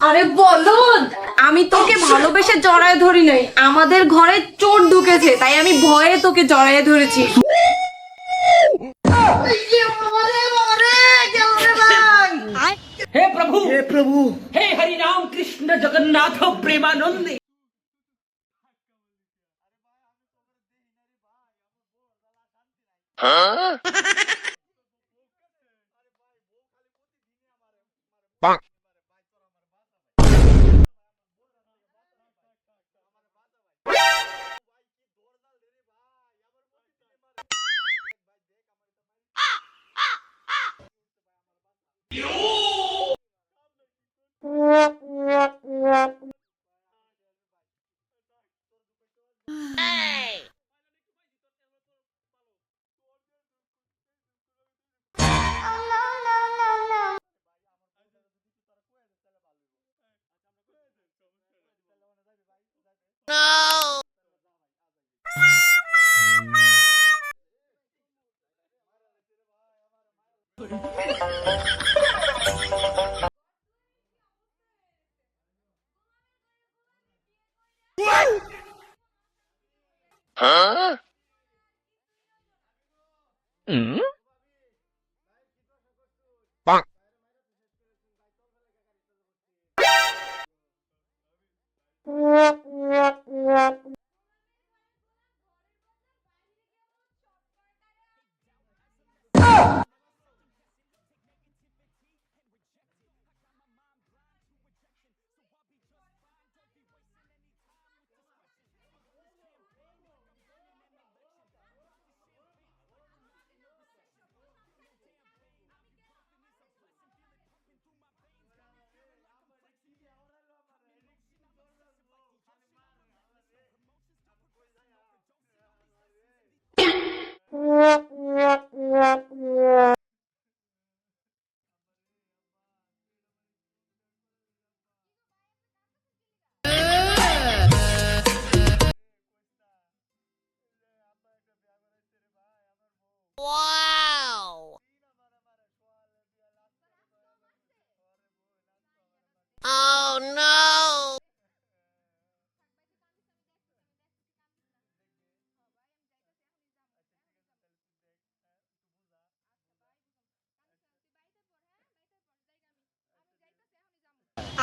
আরে বলদ, আমি তোকে ভালোবেসে জড়ায় ধরি নাই, আমাদের ঘরে চোর ঢুকেছে তাই আমি ভয়ে তোকে জড়ায় ধরেছি। हे प्रभु हे Hari Ram Krishna Jagannath Premanand. Wow! Oh no!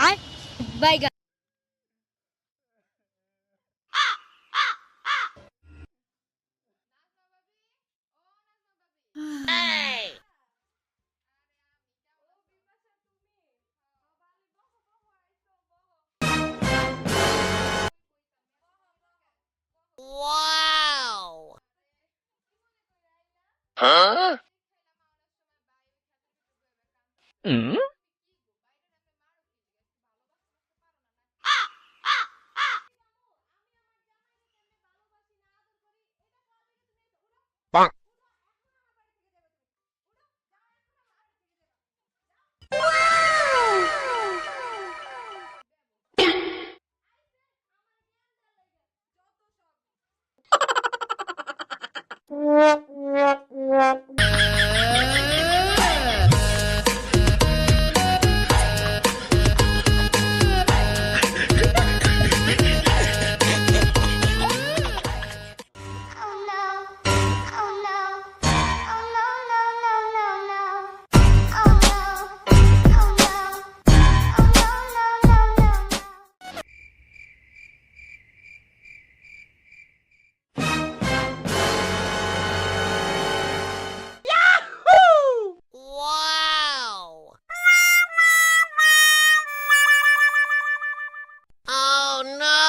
I Bye. Hey! Wow! Wow! Oh no!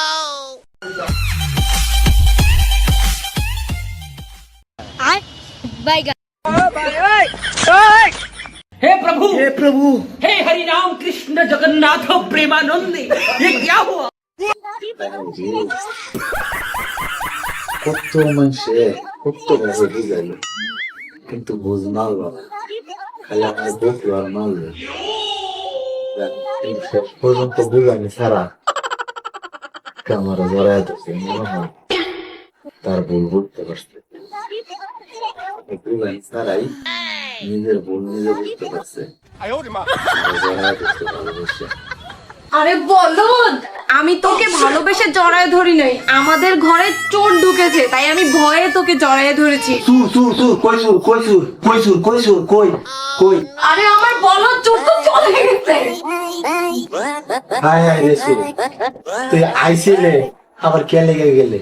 Bye. हे प्रभु हे हरि राम कृष्ण जगन्नाथ प्रेमानंद। ये क्या हुआ? কত মানুষে কত ভাবে বুঝাইলো কিন্তু বুঝ মারলো না, খালি আমার বকলো আর মারলো। কিন্তু শেষ পর্যন্ত বুঝানি ছাড়া ক্যামেরা জড়ায় ধরছে, মনে হয় তার ভুল বুঝতে পারছে। বুঝানি ছাড়াই নিজের ভুল নিজে বুঝতে পারছে, জড়ায় ধরছে ভালোবেসে। আরে বলদ, আমি তোকে ভালোবেসে জড়ায় ধরি নাই, আমাদের ঘরে চোর ঢুকেছে তাই আমি ভয়ে তোকে জড়ায় ধরেছি। সুর কই আরে আমার বলদ, চোর তো চলে গেছে। হায় হায় রে সুর, তুই আইছিলে আবার কে লেগে গেলে?